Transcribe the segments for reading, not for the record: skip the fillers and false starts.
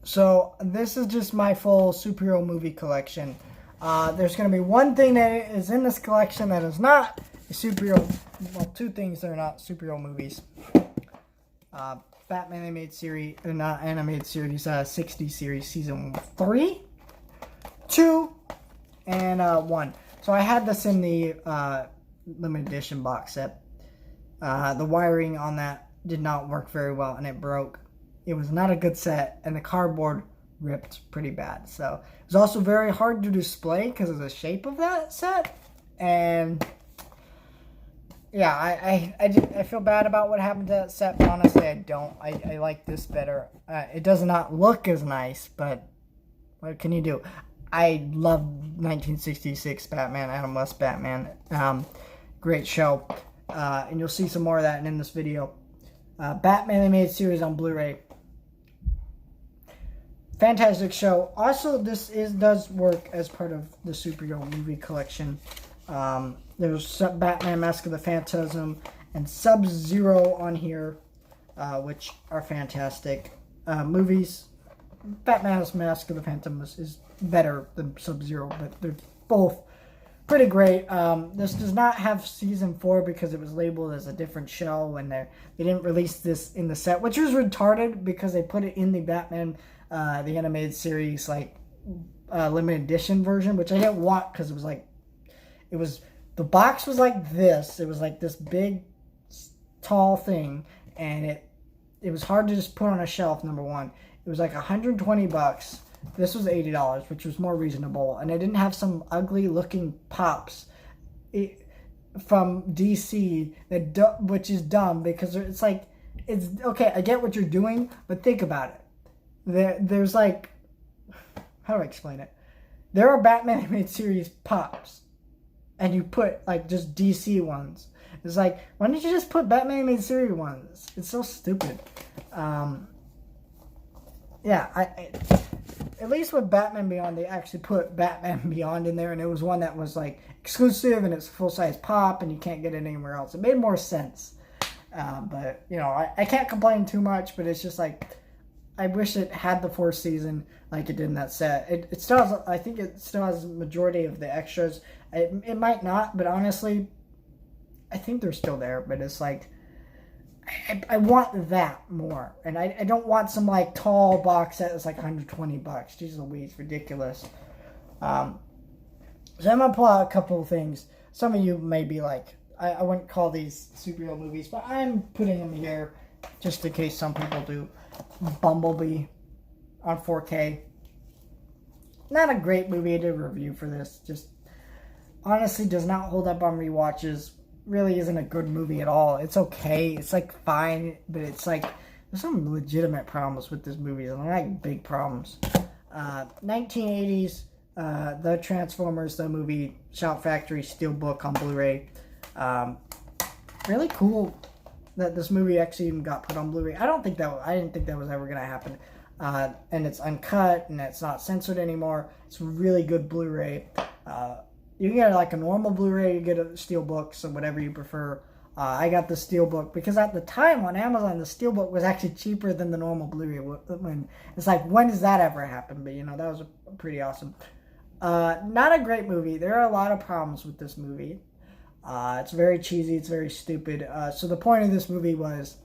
So this is just my full superhero movie collection. There's going to be one thing that is in this collection that is not a superhero. Well, two things that are not superhero movies. Batman animated series, not animated series, 60 series, season 3, 2, and 1. So I had this in the limited edition box set. The wiring on that did not work very well, and it broke. It was not a good set, and the cardboard ripped pretty bad. So it was also very hard to display because of the shape of that set. And yeah, I feel bad about what happened to that set, but honestly, I don't. I like this better. It does not look as nice, but what can you do? I love 1966 Batman, Adam West Batman. Great show. And you'll see some more of that in this video. Batman animated series on Blu-ray. Fantastic show. Also, this does work as part of the superhero movie collection. There's Batman Mask of the Phantasm and Sub-Zero on here, which are fantastic movies. Batman's Mask of the Phantom is better than Sub-Zero, but they're both pretty great. This does not have season 4 because it was labeled as a different show, and they didn't release this in the set, which was retarded because they put it in the Batman the animated series limited edition version, which I didn't want because the box was like this. It was like this big tall thing, and it was hard to just put on a shelf. Number one, it was like $120. This was $80, which was more reasonable, and it didn't have some ugly looking pops from DC which is dumb because it's okay. I get what you're doing, but think about it. There's like, how do I explain it? There are Batman animated series pops, and you put like just DC ones. It's like, why don't you just put Batman animated series ones? It's so stupid. Yeah, at least with Batman Beyond, they actually put Batman Beyond in there, and it was one that was like exclusive, and it's full size pop, and you can't get it anywhere else. It made more sense. But you know, I can't complain too much. But it's just like, I wish it had the 4th season like it did in that set. It still has, I think it still has the majority of the extras. It might not, but honestly, I think they're still there. But it's like, I want that more. And I don't want some like tall box set that's like $120. Jeez Louise, ridiculous. So I'm going to pull out a couple of things. Some of you may be like, I wouldn't call these superhero movies, but I'm putting them here just in case some people do. Bumblebee on 4K. Not a great movie to review for this. Just honestly does not hold up on rewatches. Really isn't a good movie at all. It's okay. It's like fine, but it's like there's some legitimate problems with this movie, and they're like big problems. 1980s, The Transformers, the movie, Shout Factory, Steelbook on Blu-ray. Really cool that this movie actually even got put on Blu-ray. I didn't think that was ever gonna happen. And it's uncut and it's not censored anymore. It's really good Blu-ray. You can get like a normal Blu-ray, you get a Steelbook, so whatever you prefer. I got the Steelbook because at the time on Amazon, the Steelbook was actually cheaper than the normal Blu-ray. When it's like, when does that ever happen? But you know, that was pretty awesome. Not a great movie. There are a lot of problems with this movie. It's very cheesy. It's very stupid. So the point of this movie was,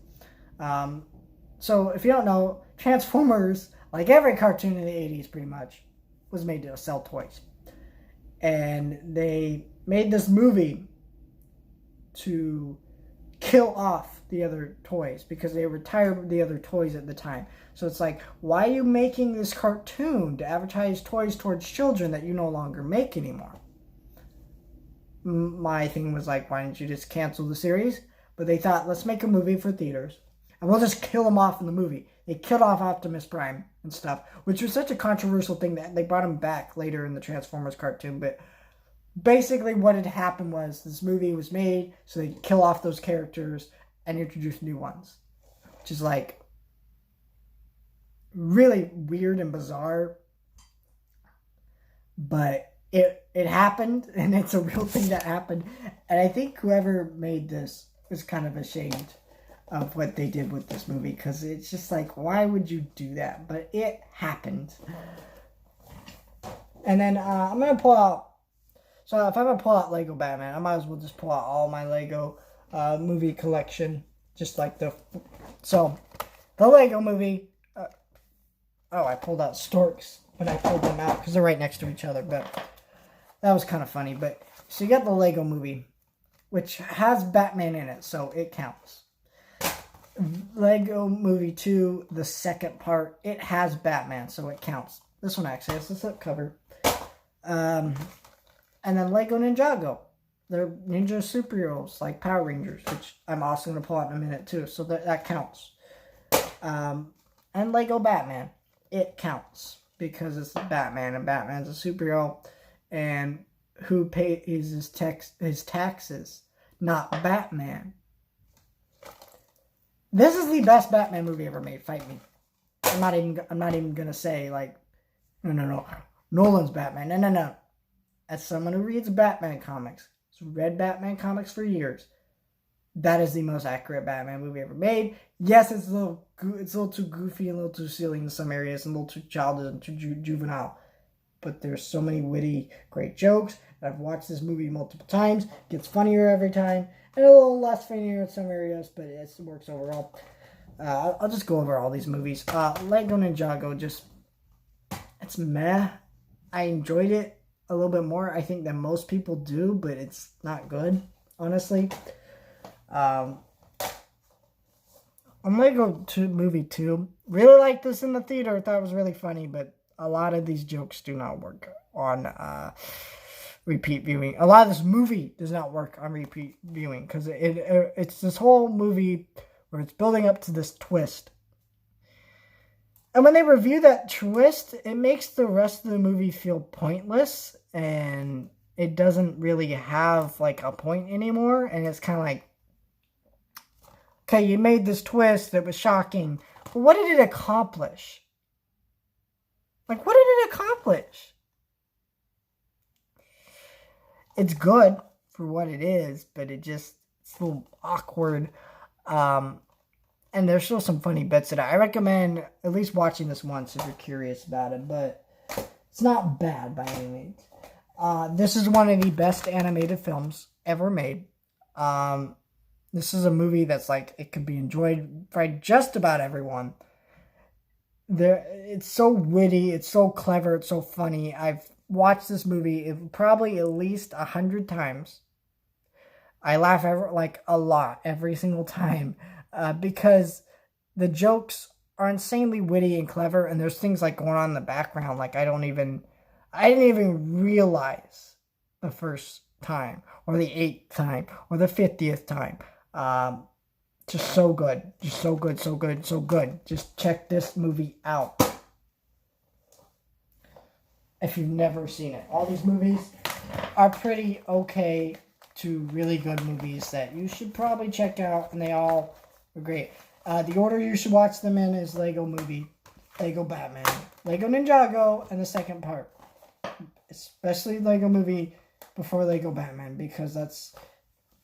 so if you don't know, Transformers, like every cartoon in the 80s pretty much, was made to sell toys. And they made this movie to kill off the other toys because they retired the other toys at the time. So it's like, why are you making this cartoon to advertise toys towards children that you no longer make anymore? My thing was like, why didn't you just cancel the series? But they thought, let's make a movie for theaters, and we'll just kill them off in the movie. They killed off Optimus Prime and stuff, which was such a controversial thing that they brought him back later in the Transformers cartoon. But basically what had happened was this movie was made so they'd kill off those characters and introduce new ones, which is like really weird and bizarre. But it happened, and it's a real thing that happened. And I think whoever made this was kind of ashamed. of what they did with this movie, because it's just like, why would you do that? But it happened. And then I'm going to pull out, so if I'm going to pull out Lego Batman, I might as well just pull out all my Lego movie collection, just like the Lego movie. I pulled out Storks when I pulled them out because they're right next to each other, but that was kind of funny. But so you got the Lego movie, which has Batman in it, so it counts. Lego Movie 2, the second part, it has Batman, so it counts. This one actually has the slip cover. And then Lego Ninjago. They're ninja superheroes like Power Rangers, which I'm also going to pull out in a minute too, so that counts. And Lego Batman. It counts because it's Batman, and Batman's a superhero, and who pays his taxes? Not Batman. This is the best Batman movie ever made. Fight me. I'm not even gonna say like, no. Nolan's Batman. No. As someone who reads Batman comics, who's read Batman comics for years, that is the most accurate Batman movie ever made. Yes, it's a little too goofy and a little too silly in some areas, and a little too childish and too juvenile. But there's so many witty, great jokes. I've watched this movie multiple times. It gets funnier every time, and a little less funnier in some areas, but it works overall. I'll just go over all these movies. Lego Ninjago, it's meh. I enjoyed it a little bit more, I think, than most people do, but it's not good, honestly. Lego Movie 2. Really liked this in the theater. I thought it was really funny, but a lot of these jokes do not work on repeat viewing. A lot of this movie does not work on repeat viewing because it's this whole movie where it's building up to this twist. And when they review that twist, it makes the rest of the movie feel pointless, and it doesn't really have like a point anymore. And it's kind of like, okay, you made this twist that was shocking, but what did it accomplish? Like, what did it accomplish? It's good for what it is, but it's a little awkward. And there's still some funny bits in it. I recommend at least watching this once if you're curious about it, but it's not bad by any means. This is one of the best animated films ever made. This is a movie that's like, it could be enjoyed by just about everyone. It's so witty, it's so clever, it's so funny. I've watched this movie probably at least 100 times. I laugh a lot every single time because the jokes are insanely witty and clever, and there's things like going on in the background like I didn't even realize the first time or the 8th time or the 50th time. Just so good. Just so good, so good, so good. Just check this movie out if you've never seen it. All these movies are pretty okay to really good movies that you should probably check out, and they all are great. The order you should watch them in is Lego Movie, Lego Batman, Lego Ninjago, and the second part. Especially Lego Movie before Lego Batman, because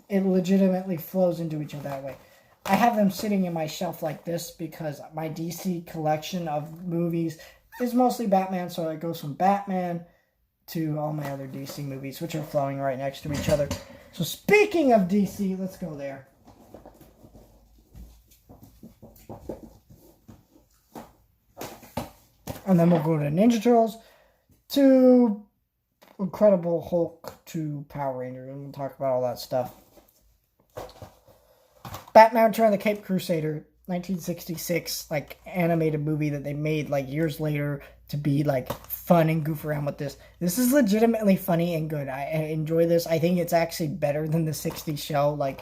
it legitimately flows into each other that way. I have them sitting in my shelf like this because my DC collection of movies is mostly Batman, so it goes from Batman to all my other DC movies, which are flowing right next to each other. So speaking of DC, let's go there. And then we'll go to Ninja Turtles, to Incredible Hulk, to Power Rangers, and we'll talk about all that stuff. Batman Return of the Caped Crusader, 1966, like animated movie that they made like years later to be like fun and goof around with this. This is legitimately funny and good. I enjoy this. I think it's actually better than the 60s show, like,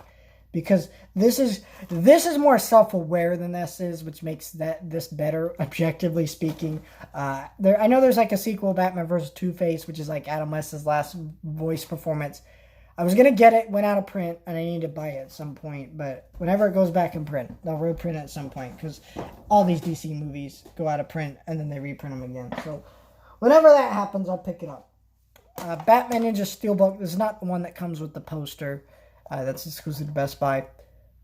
because this is more self-aware than this is, which makes this better, objectively speaking. I know there's like a sequel, Batman vs. Two-Face, which is like Adam West's last voice performance. I was going to get it, went out of print, and I need to buy it at some point. But whenever it goes back in print, they'll reprint it at some point. Because all these DC movies go out of print, and then they reprint them again. So whenever that happens, I'll pick it up. Batman Ninja Steelbook is not the one that comes with the poster. That's exclusive to Best Buy.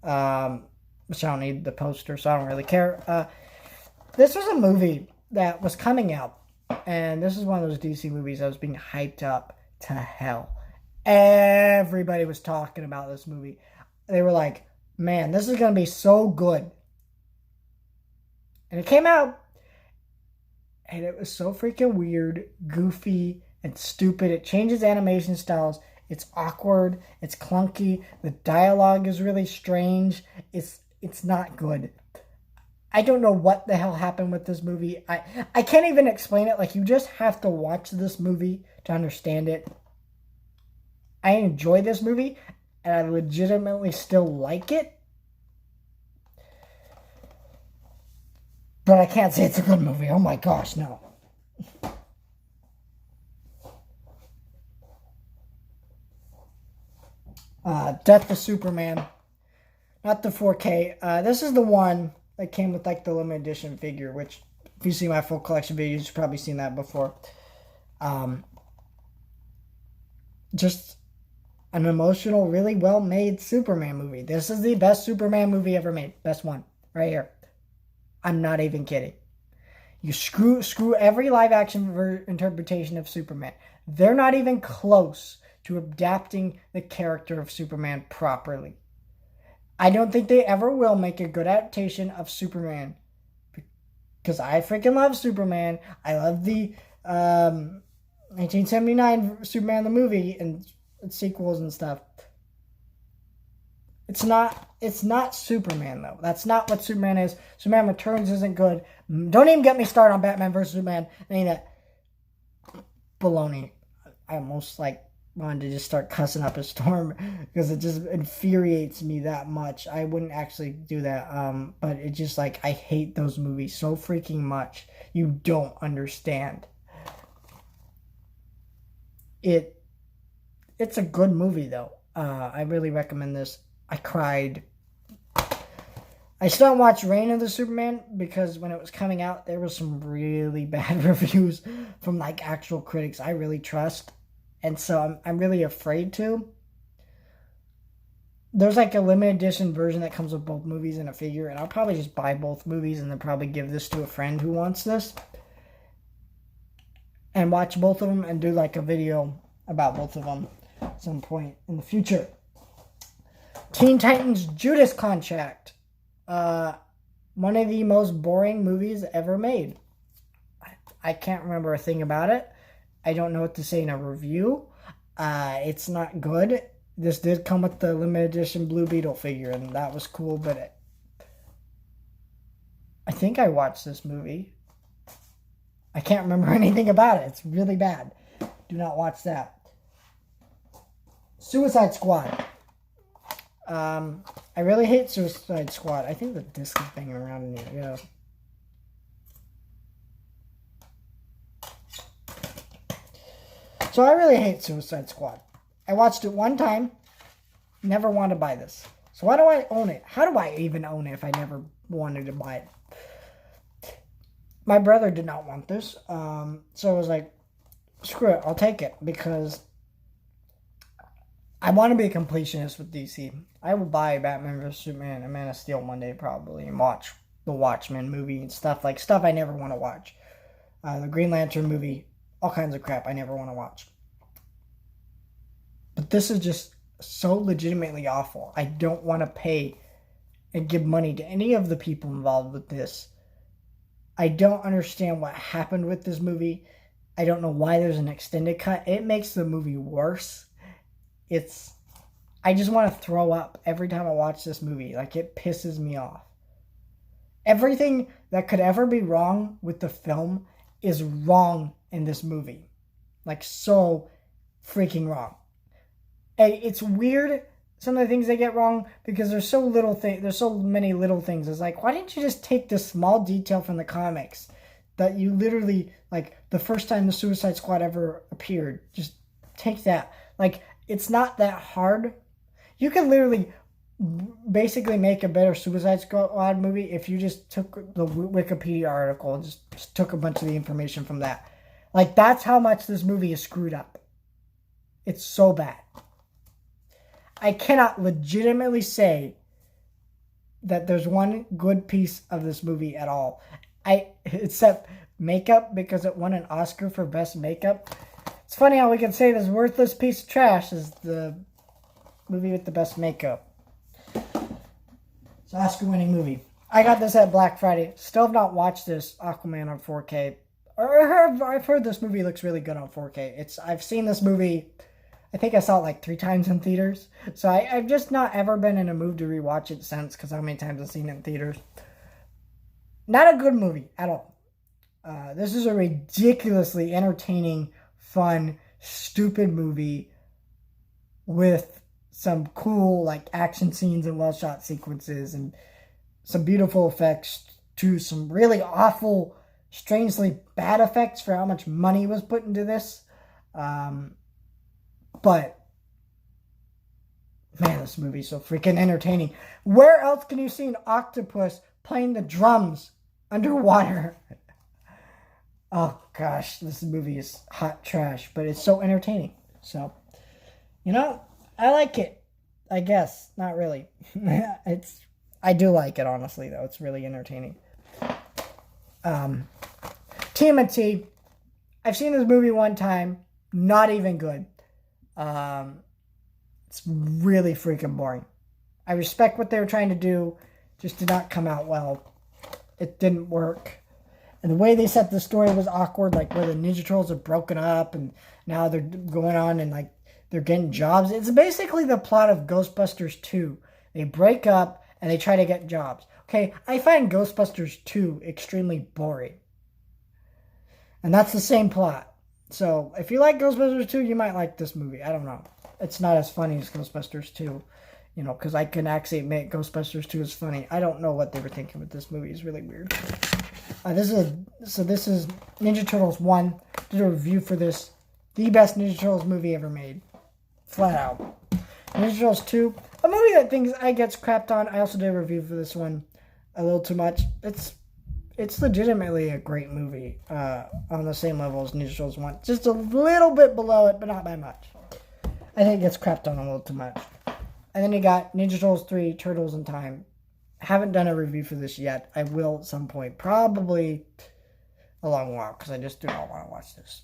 The which I don't need the poster, so I don't really care. This was a movie that was coming out, and this is one of those DC movies that was being hyped up to hell. Everybody was talking about this movie. They were like, man, this is going to be so good. And it came out, and it was so freaking weird, goofy, and stupid. It changes animation styles. It's awkward. It's clunky. The dialogue is really strange. It's not good. I don't know what the hell happened with this movie. I can't even explain it. Like, you just have to watch this movie to understand it. I enjoy this movie, and I legitimately still like it. But I can't say it's a good movie. Oh my gosh, no. Death of Superman. Not the 4K. This is the one that came with like the limited edition figure, which if you see my full collection videos, you've probably seen that before. Just an emotional, really well-made Superman movie. This is the best Superman movie ever made. Best one. Right here. I'm not even kidding. You screw every live-action interpretation of Superman. They're not even close to adapting the character of Superman properly. I don't think they ever will make a good adaptation of Superman. Because I freaking love Superman. I love the 1979 Superman the movie and sequels and stuff. It's not Superman, though. That's not what Superman is. Superman Returns isn't good. Don't even get me started on Batman vs. Superman. Any of that baloney. I almost wanted to just start cussing up a storm because it just infuriates me that much. I wouldn't actually do that. But it just I hate those movies so freaking much. You don't understand. It's a good movie, though. I really recommend this. I cried. I still haven't watched Reign of the Superman because when it was coming out, there was some really bad reviews from actual critics I really trust. And so I'm really afraid to. There's a limited edition version that comes with both movies and a figure. And I'll probably just buy both movies and then probably give this to a friend who wants this. And watch both of them and do a video about both of them at some point in the future. Teen Titans Judas Contract. One of the most boring movies ever made. I can't remember a thing about it. I don't know what to say in a review. It's not good. This did come with the limited edition Blue Beetle figure, and that was cool, but I think I watched this movie. I can't remember anything about it. It's really bad. Do not watch that. Suicide Squad. I really hate Suicide Squad. I think the disc is banging around in here. Yeah. So I really hate Suicide Squad. I watched it one time. Never wanted to buy this. So why do I own it? How do I even own it if I never wanted to buy it? My brother did not want this. So I was like, screw it. I'll take it because I want to be a completionist with DC. I will buy Batman vs. Superman and Man of Steel one day probably and watch the Watchmen movie and stuff I never want to watch. The Green Lantern movie, all kinds of crap I never want to watch. But this is just so legitimately awful. I don't want to pay and give money to any of the people involved with this. I don't understand what happened with this movie. I don't know why there's an extended cut. It makes the movie worse. I just want to throw up every time I watch this movie. It pisses me off. Everything that could ever be wrong with the film is wrong in this movie. So freaking wrong. And it's weird, some of the things they get wrong, because there's so many little things. It's why didn't you just take this small detail from the comics that you literally, the first time the Suicide Squad ever appeared, just take that. It's not that hard. You can literally basically make a better Suicide Squad movie if you just took the Wikipedia article and just took a bunch of the information from that. That's how much this movie is screwed up. It's so bad. I cannot legitimately say that there's one good piece of this movie at all. Except makeup, because it won an Oscar for best makeup. It's funny how we can say this worthless piece of trash is the movie with the best makeup. It's an Oscar-winning movie. I got this at Black Friday. Still have not watched this Aquaman on 4K. I've heard this movie looks really good on 4K. I've seen this movie. I think I saw it like 3 times in theaters. So I've just not ever been in a mood to rewatch it since, because how many times I've seen it in theaters. Not a good movie at all. This is a ridiculously entertaining, fun, stupid movie with some cool like action scenes and well shot sequences and some beautiful effects to some really awful, strangely bad effects for how much money was put into this. But man, this movie's so freaking entertaining. Where else can you see an octopus playing the drums underwater? Oh gosh, this movie is hot trash, but it's so entertaining. So, I like it. I guess not really. I do like it, honestly, though. It's really entertaining. TMNT. I've seen this movie one time. Not even good. It's really freaking boring. I respect what they were trying to do. Just did not come out well. It didn't work. And the way they set the story was awkward, like where the Ninja Turtles are broken up and now they're going on and like they're getting jobs. It's basically the plot of Ghostbusters 2. They break up and they try to get jobs. Okay, I find Ghostbusters 2 extremely boring. And that's the same plot. So if you like Ghostbusters 2, you might like this movie. I don't know. It's not as funny as Ghostbusters 2. Because I can actually admit Ghostbusters 2 is funny. I don't know what they were thinking with this movie. It's really weird. This is Ninja Turtles 1. Did a review for this. The best Ninja Turtles movie ever made. Flat out. Ninja Turtles 2. A movie that thinks I gets crapped on. I also did a review for this one. A little too much. It's legitimately a great movie. On the same level as Ninja Turtles 1. Just a little bit below it, but not by much. I think it gets crapped on a little too much. And then you got Ninja Turtles 3, Turtles in Time. Haven't done a review for this yet. I will at some point. Probably a long while, because I just do not want to watch this.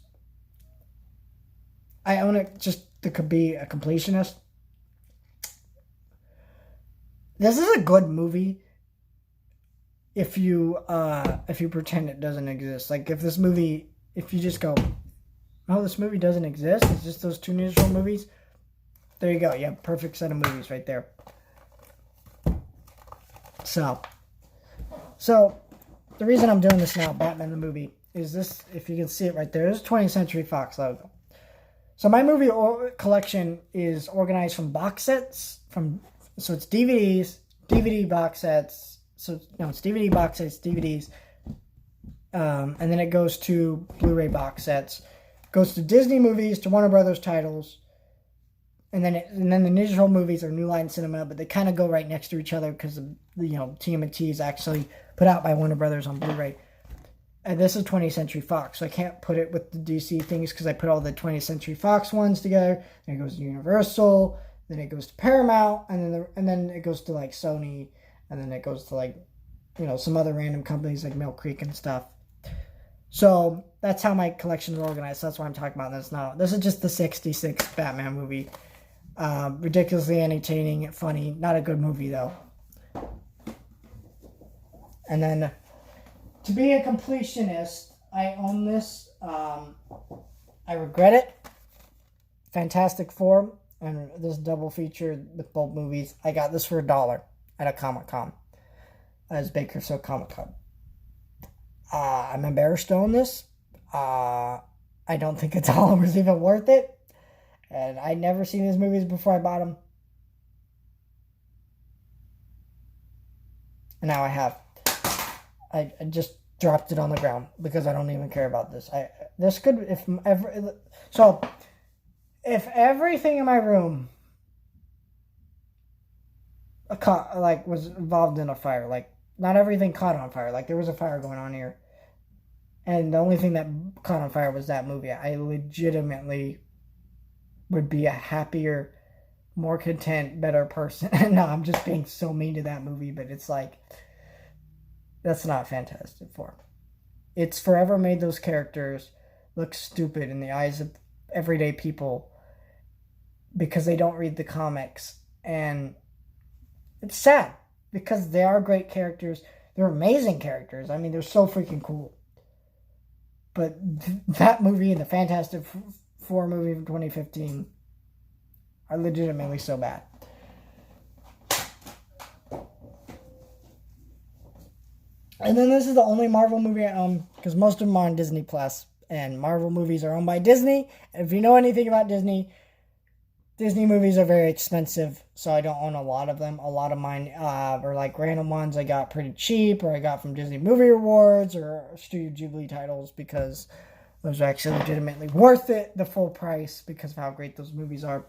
I own it just to be a completionist. This is a good movie if you pretend it doesn't exist. Like if you just go, oh, this movie doesn't exist. It's just those 2 Ninja Turtle movies. There you go. You have a perfect set of movies right there. So the reason I'm doing this now, Batman the movie, is this, if you can see it right there, there's a 20th Century Fox logo. So my movie collection is organized from box sets, so it's DVDs, DVD box sets, it's DVD box sets, DVDs, and then it goes to Blu-ray box sets, goes to Disney movies, to Warner Brothers titles, and then the Ninja Turtle movies are New Line Cinema, but they kind of go right next to each other because TMNT is actually put out by Warner Brothers on Blu-ray. And this is 20th Century Fox, so I can't put it with the DC things because I put all the 20th Century Fox ones together. Then it goes to Universal, then it goes to Paramount, and then it goes to like Sony, and then it goes to like some other random companies like Mill Creek and stuff. So that's how my collections are organized. So that's why I'm talking about this now. This is just the 66 Batman movie. Ridiculously entertaining, funny. Not a good movie, though. And then, to be a completionist, I own this. I regret it. Fantastic Four. And this double feature with both movies. I got this for $1 at a Comic-Con. As Bakersfield Comic-Con. I'm embarrassed to own this. I don't think $1 was even worth it. And I'd never seen these movies before I bought them. And now I have. I just dropped it on the ground because I don't even care about this. If everything in my room was involved in a fire, like not everything caught on fire, like there was a fire going on here, and the only thing that caught on fire was that movie, I legitimately would be a happier, more content, better person. No, I'm just being so mean to that movie, but it's like, that's not Fantastic Four. It's forever made those characters look stupid in the eyes of everyday people because they don't read the comics. And it's sad because they are great characters. They're amazing characters. I mean, they're so freaking cool. But that movie and the Fantastic Four movie from 2015 are legitimately so bad. And then this is the only Marvel movie I own because most of them are on Disney Plus, and Marvel movies are owned by Disney. And if you know anything about Disney, Disney movies are very expensive, so I don't own a lot of them. A lot of mine are like random ones I got pretty cheap, or I got from Disney Movie Awards or Studio Ghibli titles, because those are actually legitimately worth it, the full price, because of how great those movies are.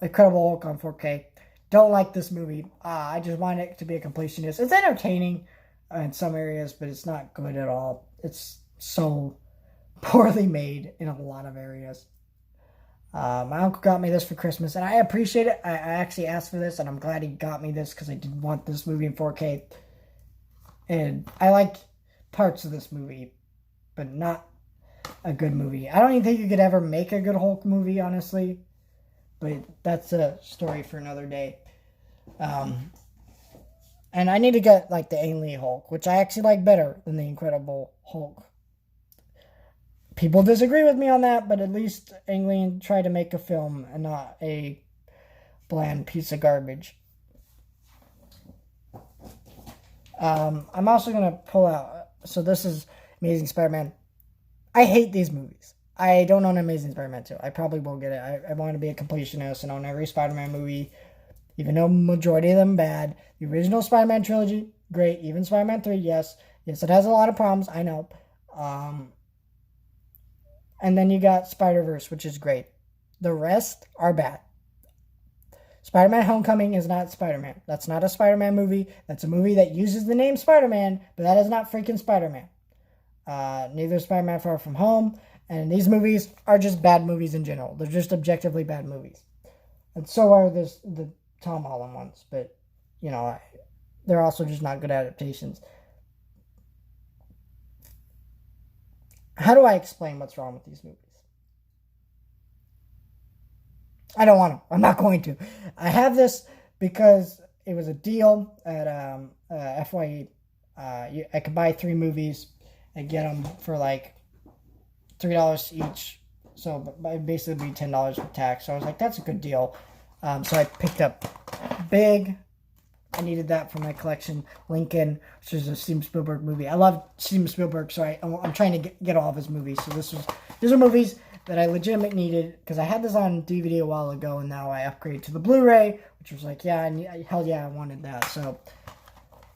Incredible Hulk on 4K. Don't like this movie. I just want it to be a completionist. It's entertaining in some areas, but it's not good at all. It's so poorly made in a lot of areas. My uncle got me this for Christmas, and I appreciate it. I actually asked for this, and I'm glad he got me this because I did want this movie in 4K. And I like parts of this movie, but not a good movie. I don't even think you could ever make a good Hulk movie, honestly. But that's a story for another day. And I need to get like the Ang Lee Hulk, which I actually like better than the Incredible Hulk. People disagree with me on that, but at least Ang Lee tried to make a film and not a bland piece of garbage. I'm also going to pull out... So this is Amazing Spider-Man. I hate these movies. I don't own Amazing Spider-Man 2. I probably will get it. I want to be a completionist and own every Spider-Man movie, even though majority of them bad. The original Spider-Man trilogy, great. Even Spider-Man 3, yes. Yes, it has a lot of problems, I know. And then you got Spider-Verse, which is great. The rest are bad. Spider-Man Homecoming is not Spider-Man. That's not a Spider-Man movie. That's a movie that uses the name Spider-Man, but that is not freaking Spider-Man. Neither is Spider-Man Far From Home. And these movies are just bad movies in general. They're just objectively bad movies. And so are the Tom Holland ones. But, you know, they're also just not good adaptations. How do I explain what's wrong with these movies? I don't want to. I'm not going to. I have this because it was a deal at FYE. I could buy 3 movies and get them for like $3 each. So it'd basically be $10 with tax. So I was like, that's a good deal. So I picked up Big. I needed that for my collection. Lincoln, which is a Steven Spielberg movie. I love Steven Spielberg, so I'm trying to get all of his movies. So these are movies that I legitimately needed, because I had this on DVD a while ago, and now I upgraded to the Blu-ray, which was like, yeah, hell yeah, I wanted that. So,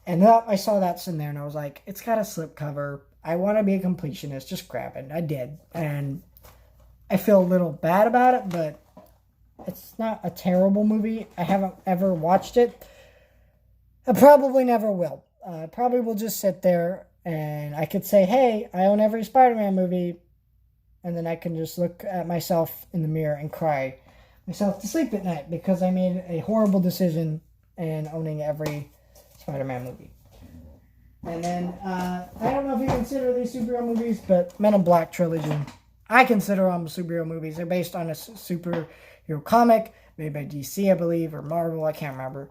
and then I saw that's in there, and I was like, it's got a slipcover. I want to be a completionist. Just grab it. I did, and I feel a little bad about it, but it's not a terrible movie. I haven't ever watched it. I probably never will. I probably will just sit there and I could say, hey, I own every Spider-Man movie. And then I can just look at myself in the mirror and cry myself to sleep at night because I made a horrible decision in owning every Spider-Man movie. And then, I don't know if you consider these superhero movies, but Men in Black trilogy, I consider them superhero movies. They're based on a superhero comic made by DC, I believe, or Marvel, I can't remember.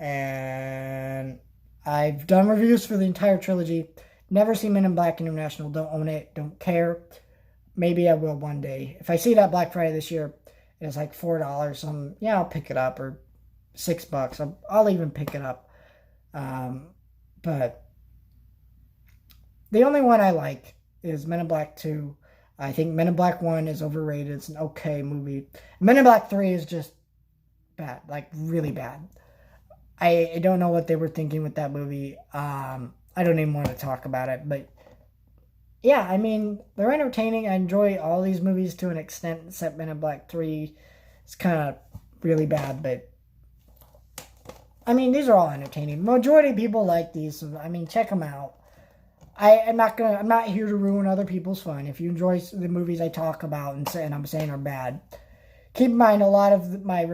And I've done reviews for the entire trilogy. Never seen Men in Black International. Don't own it. Don't care. Maybe I will one day. If I see that Black Friday this year, it's like $4. Yeah, I'll pick it up. Or $6. I'll even pick it up. But the only one I like is Men in Black 2. I think Men in Black 1 is overrated. It's an okay movie. Men in Black 3 is just bad. Like, really bad. I don't know what they were thinking with that movie. I don't even want to talk about it. But, yeah, I mean, they're entertaining. I enjoy all these movies to an extent, except Men in Black 3. It's kind of really bad, but... I mean, these are all entertaining. Majority of people like these, so, I mean, check them out. I'm not here to ruin other people's fun. If you enjoy the movies I talk about and I'm saying are bad, keep in mind, a lot of my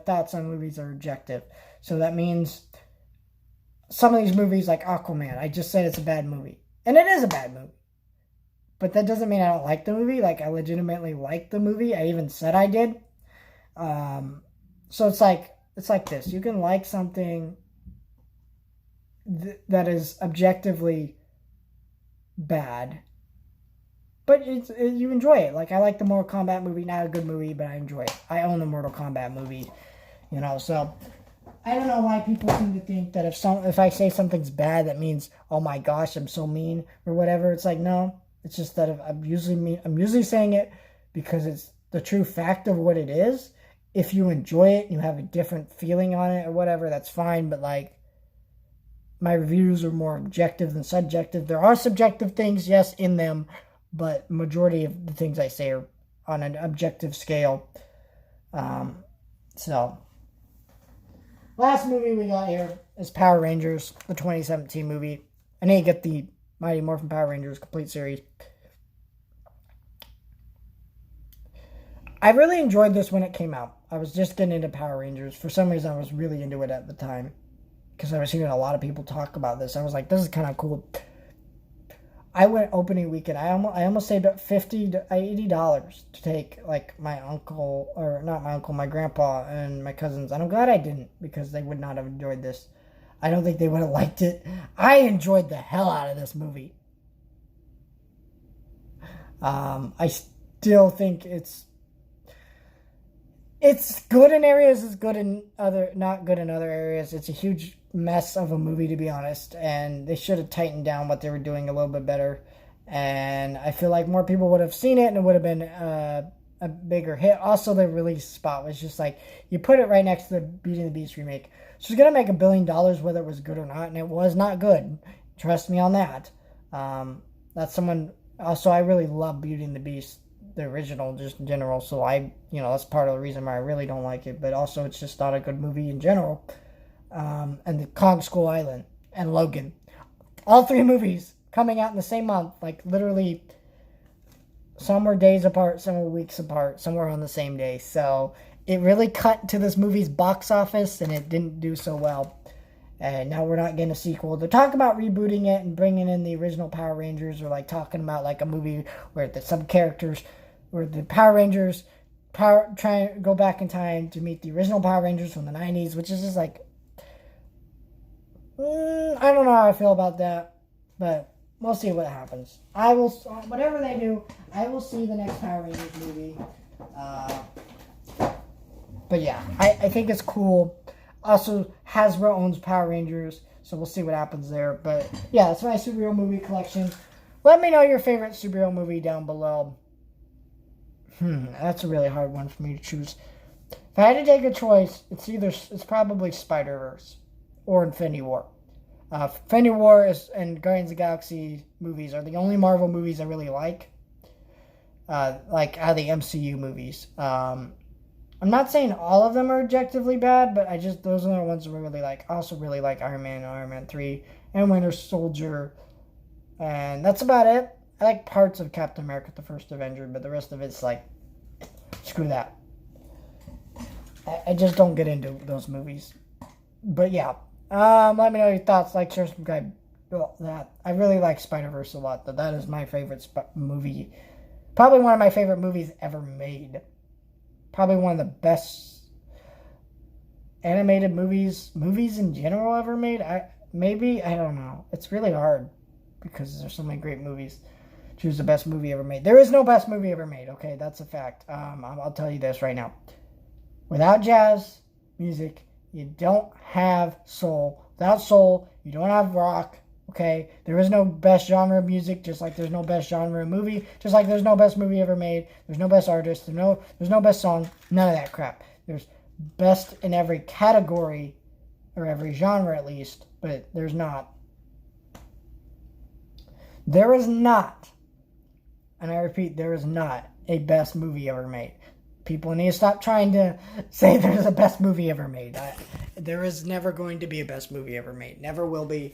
thoughts on movies are objective. So that means some of these movies, like Aquaman, I just said it's a bad movie. And it is a bad movie. But that doesn't mean I don't like the movie. Like, I legitimately like the movie. I even said I did. So it's like this. You can like something that is objectively bad, but you enjoy it. Like, I like the Mortal Kombat movie. Not a good movie, but I enjoy it. I own the Mortal Kombat movie, so I don't know why people seem to think that if I say something's bad, that means, oh my gosh, I'm so mean or whatever. It's like, no, it's just that I'm usually saying it because it's the true fact of what it is. If you enjoy it and you have a different feeling on it or whatever, that's fine. But like, my reviews are more objective than subjective. There are subjective things, yes, in them, but majority of the things I say are on an objective scale. So, last movie we got here is Power Rangers, the 2017 movie. I need to get the Mighty Morphin Power Rangers complete series. I really enjoyed this when it came out. I was just getting into Power Rangers. For some reason, I was really into it at the time, because I was hearing a lot of people talk about this. I was like, this is kind of cool. I went opening weekend. I almost saved up $50 to $80 to take, like, my uncle, or not my uncle, my grandpa and my cousins. And I'm glad I didn't, because they would not have enjoyed this. I don't think they would have liked it. I enjoyed the hell out of this movie. I still think it's good in areas, it's good in not good in other areas. It's a huge mess of a movie, to be honest, and they should have tightened down what they were doing a little bit better. And I feel like more people would have seen it, and it would have been a bigger hit. Also, the release spot was just like, you put it right next to the Beauty and the Beast remake. So it's going to make $1 billion whether it was good or not, and it was not good. Trust me on that. That's someone... Also, I really love Beauty and the Beast, the original, just in general, so that's part of the reason why I really don't like it, but also it's just not a good movie in general. And the Kong Skull Island and Logan. All three movies coming out in the same month, like literally, some were days apart, some were weeks apart, some were on the same day, so it really cut to this movie's box office, and it didn't do so well. And now we're not getting a sequel. They're talking about rebooting it and bringing in the original Power Rangers, or like talking about like a movie where some characters, where the Power Rangers try to go back in time to meet the original Power Rangers from the 90s, which is just like, I don't know how I feel about that, but we'll see what happens. Whatever they do, I will see the next Power Rangers movie. But yeah, I think it's cool. Also, Hasbro owns Power Rangers, so we'll see what happens there. But yeah, that's my superhero movie collection. Let me know your favorite superhero movie down below. That's a really hard one for me to choose. If I had to take a choice, it's probably Spider-Verse or Infinity War. Infinity War and Guardians of the Galaxy movies are the only Marvel movies I really like. Like out of the MCU movies. I'm not saying all of them are objectively bad, but those are the ones I really like. I also really like Iron Man and Iron Man 3 and Winter Soldier. And that's about it. I like parts of Captain America, the First Avenger, but the rest of it's like, screw that. I just don't get into those movies. But yeah. Let me know your thoughts. Like, share, subscribe. That. I really like Spider-Verse a lot. That is my favorite movie. Probably one of my favorite movies ever made. Probably one of the best animated movies in general ever made. I don't know. It's really hard because there's so many great movies. Choose the best movie ever made. There is no best movie ever made. Okay, that's a fact. I'll tell you this right now. Without jazz music, you don't have soul. Without soul, you don't have rock. Okay, there is no best genre of music, just like there's no best genre of movie, just like there's no best movie ever made, there's no best artist, there's no best song, none of that crap. There's best in every category, or every genre at least, but there is not, and I repeat, there is not a best movie ever made. People need to stop trying to say there's a best movie ever made. There is never going to be a best movie ever made. Never will be.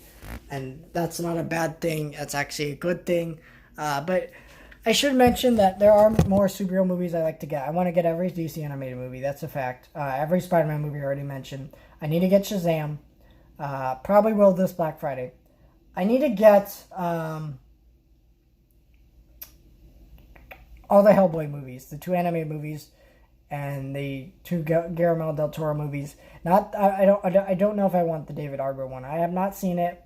And that's not a bad thing. That's actually a good thing. But I should mention that there are more superhero movies I like to get. I want to get every DC animated movie. That's a fact. Every Spider-Man movie I already mentioned. I need to get Shazam. Probably will this Black Friday. I need to get all the Hellboy movies, the 2 animated movies, and the 2 Guillermo del Toro movies. I don't know if I want the David Arbor one. I have not seen it.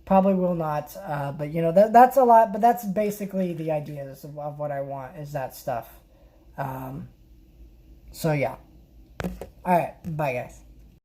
Probably will not. But you know that's a lot. But that's basically the ideas of what I want is that stuff. So yeah. All right. Bye guys.